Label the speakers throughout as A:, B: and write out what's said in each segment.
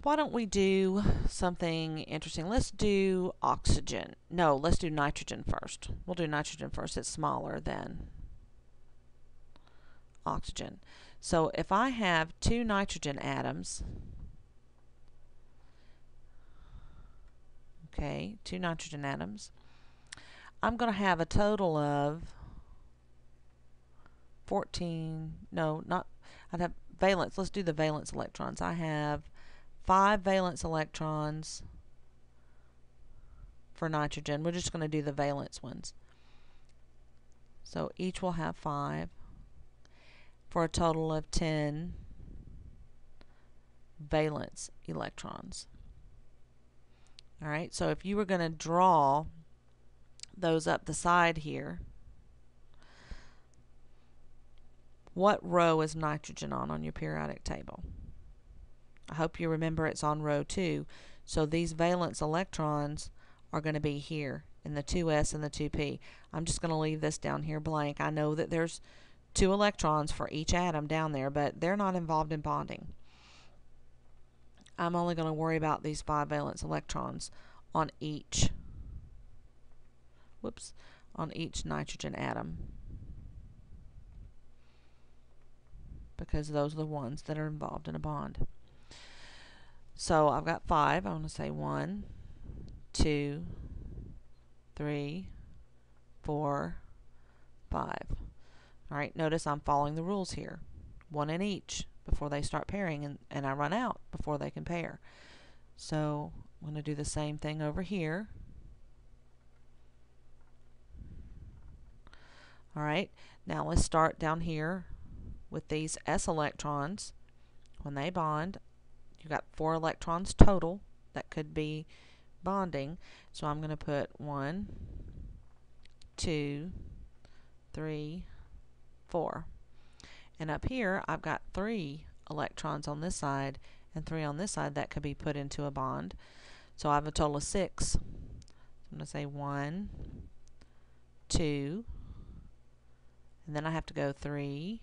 A: why don't we do something interesting? Let's do oxygen. No, let's do nitrogen first. We'll do nitrogen first. It's smaller than oxygen. So if I have 2 nitrogen atoms, okay, 2 nitrogen atoms, I'm going to have a total of 14, no, not, I'd have valence. Let's do the valence electrons. I have 5 valence electrons for nitrogen. We're just going to do the valence ones. So each will have 5 for a total of 10 valence electrons. Alright, so if you were going to draw those up the side here, what row is nitrogen on your periodic table? I hope you remember it's on row 2. So these valence electrons are going to be here in the 2s and the 2p. I'm just going to leave this down here blank. I know that there's 2 electrons for each atom down there, but they're not involved in bonding. I'm only going to worry about these 5 valence electrons on each nitrogen atom, because those are the ones that are involved in a bond. So I've got 5. I want to say 1, 2, 3, 4, 5. Alright, notice I'm following the rules here. 1 in each before they start pairing, and I run out before they can pair. So I'm going to do the same thing over here. Alright, now let's start down here with these s electrons. When they bond, you've got 4 electrons total that could be bonding. So I'm going to put 1, 2, 3, 4. And up here I've got 3 electrons on this side and 3 on this side that could be put into a bond. So I have a total of 6. I'm going to say 1, 2, and then I have to go 3,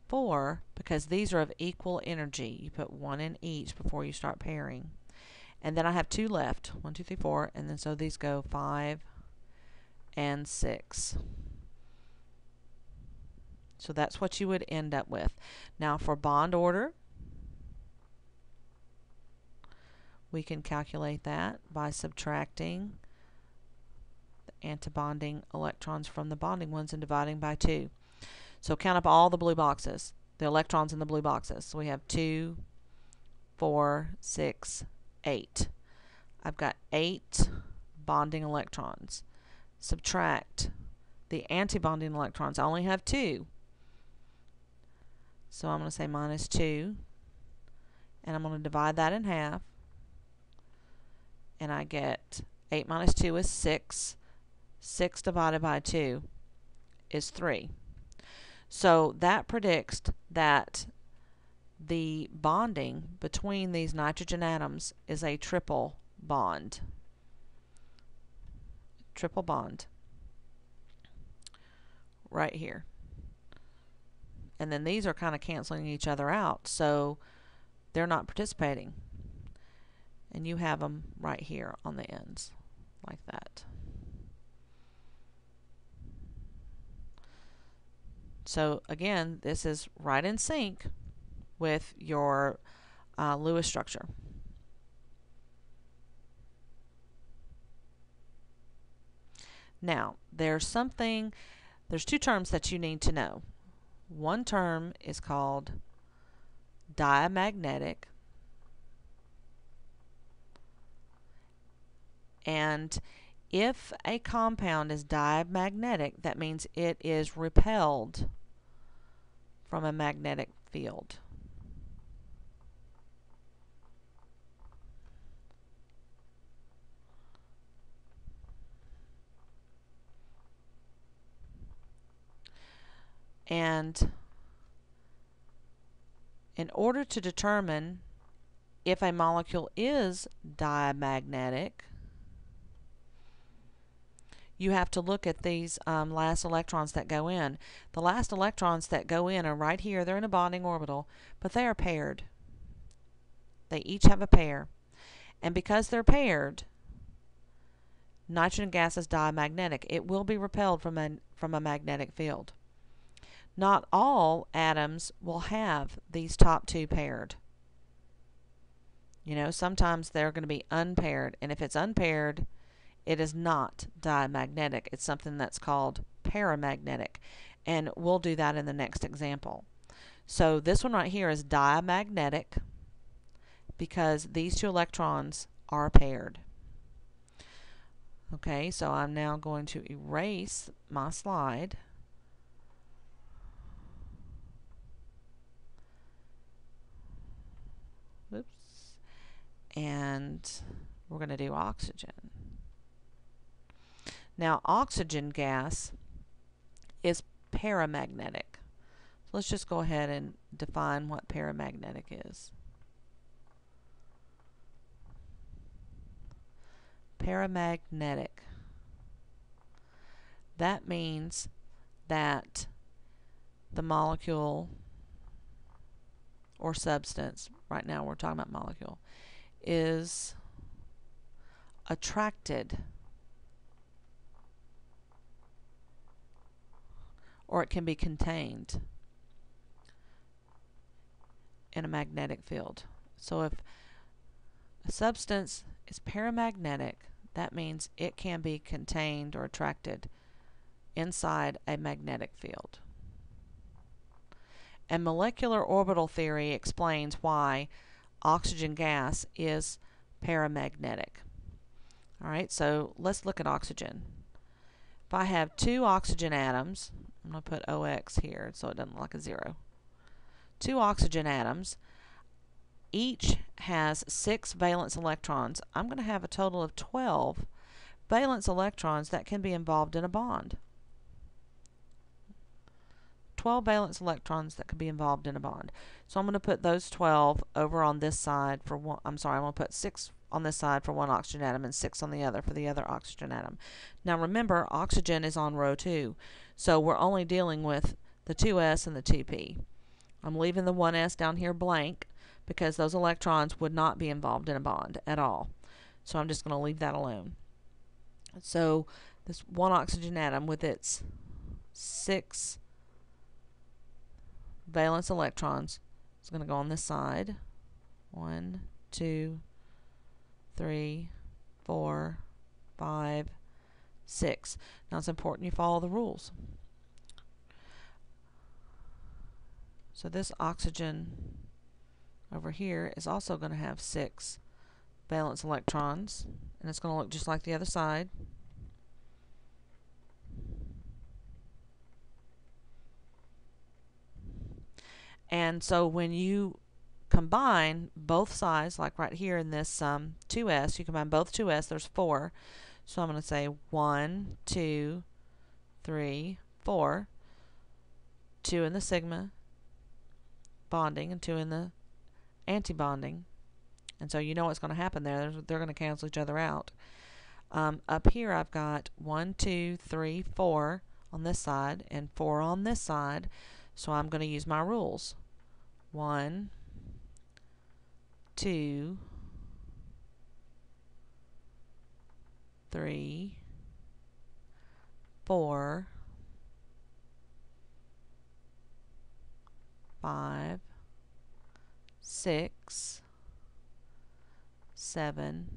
A: 4, because these are of equal energy. You put 1 in each before you start pairing. And then I have 2 left. 1, 2, 3, 4, and then so these go 5 and 6. So that's what you would end up with. Now for bond order, we can calculate that by subtracting the antibonding electrons from the bonding ones and dividing by 2. So count up all the blue boxes, the electrons in the blue boxes. So we have 2, 4, 6, 8. I've got 8 bonding electrons. Subtract the antibonding electrons. I only have 2. So I'm going to say minus 2, and I'm going to divide that in half, and I get 8 minus 2 is 6. 6 divided by 2 is 3. So that predicts that the bonding between these nitrogen atoms is a triple bond. Triple bond. Right here. And then these are kind of canceling each other out, so they're not participating. And you have them right here on the ends, like that. So again, this is right in sync with your Lewis structure. Now, there's 2 terms that you need to know. One term is called diamagnetic, and if a compound is diamagnetic, that means it is repelled from a magnetic field. And in order to determine if a molecule is diamagnetic, you have to look at these last electrons that go in. The last electrons that go in are right here. They're in a bonding orbital, but they are paired. They each have a pair. And because they're paired, nitrogen gas is diamagnetic. It will be repelled from a magnetic field. Not all atoms will have these top two paired. You know, sometimes they're going to be unpaired, and if it's unpaired, it is not diamagnetic. It's something that's called paramagnetic, and we'll do that in the next example. So this one right here is diamagnetic because these two electrons are paired. Okay, so I'm now going to erase my slide. Oops. And we're going to do oxygen. Now, oxygen gas is paramagnetic. So let's just go ahead and define what paramagnetic is. Paramagnetic. That means that the molecule or substance, right now we're talking about molecule, is attracted, or it can be contained in a magnetic field. So if a substance is paramagnetic, that means it can be contained or attracted inside a magnetic field. And molecular orbital theory explains why oxygen gas is paramagnetic. Alright, so let's look at oxygen. If I have two oxygen atoms, I'm going to put OX here so it doesn't look like a zero. Two oxygen atoms, each has 6 valence electrons. I'm going to have a total of 12 valence electrons that can be involved in a bond. 12 valence electrons that could be involved in a bond. So I'm going to put those 12 over on this side for one, I'm going to put 6 on this side for one oxygen atom and 6 on the other for the other oxygen atom. Now remember, oxygen is on row 2, so we're only dealing with the 2s and the 2p. I'm leaving the 1s down here blank because those electrons would not be involved in a bond at all. So I'm just going to leave that alone. So this one oxygen atom with its 6 valence electrons is going to go on this side. 1, 2, 3, 4, 5, 6. Now it's important you follow the rules. So this oxygen over here is also going to have 6 valence electrons, and it's going to look just like the other side. And so when you combine both sides, like right here in this 2s, you combine both 2s, there's 4. So I'm going to say 1, 2, 3, 4. 2 in the sigma bonding and 2 in the anti-bonding. And so you know what's going to happen there. They're going to cancel each other out. Up here I've got 1, 2, 3, 4 on this side and 4 on this side. So I'm going to use my rules. 1, 2, 3, 4, 5, 6, 7,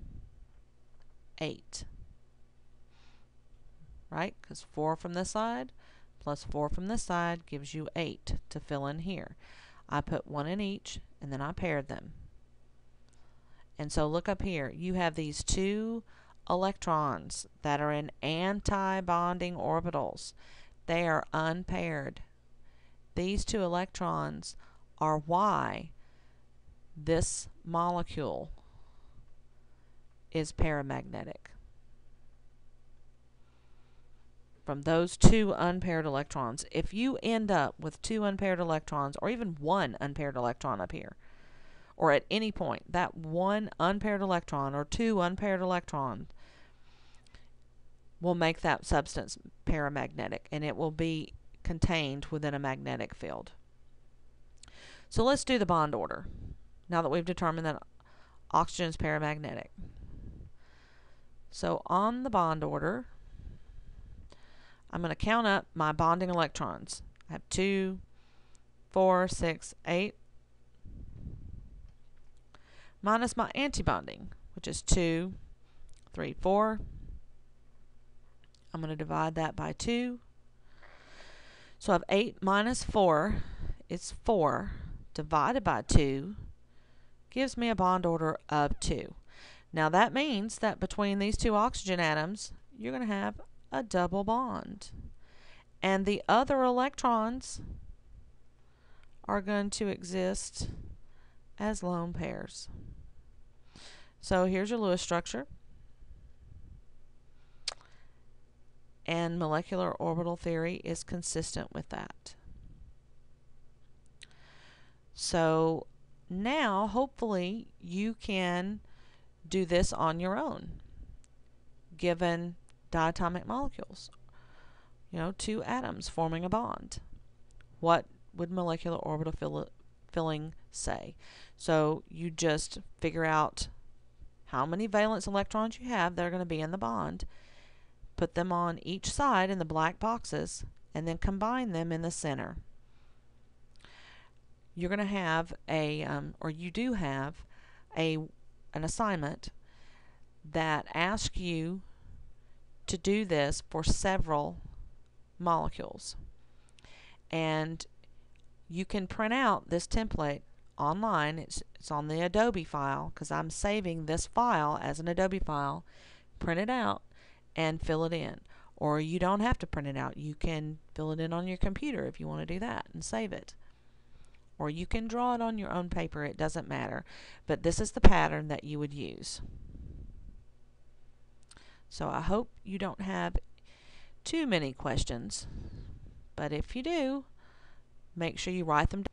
A: 8. Right? Because 4 from this side plus 4 from this side gives you 8 to fill in here. I put 1 in each, and then I paired them. And so look up here. You have these 2 electrons that are in anti-bonding orbitals. They are unpaired. These 2 electrons are why this molecule is paramagnetic. From those 2 unpaired electrons. If you end up with 2 unpaired electrons, or even 1 unpaired electron up here, or at any point, that 1 unpaired electron or 2 unpaired electrons will make that substance paramagnetic, and it will be contained within a magnetic field. So let's do the bond order. Now that we've determined that Oxygen is paramagnetic. So on the bond order, I'm going to count up my bonding electrons. I have 2, 4, 6, 8, minus my antibonding, which is 2, 3, 4. I'm going to divide that by 2. So I have 8 minus 4 is 4, divided by 2 gives me a bond order of 2. Now that means that between these two oxygen atoms, you're going to have a double bond. And the other electrons are going to exist as lone pairs. So here's your Lewis structure. And molecular orbital theory is consistent with that. So now, hopefully, you can do this on your own, given diatomic molecules. You know, 2 atoms forming a bond. What would molecular orbital filling say? So you just figure out how many valence electrons you have that are going to be in the bond, put them on each side in the black boxes, and then combine them in the center. You're going to have or you do have an assignment that asks you to do this for several molecules. And you can print out this template online. It's on the Adobe file, because I'm saving this file as an Adobe file. Print it out and fill it in. Or you don't have to print it out. You can fill it in on your computer if you want to do that and save it. Or you can draw it on your own paper. It doesn't matter. But this is the pattern that you would use. So I hope you don't have too many questions. But if you do, make sure you write them down.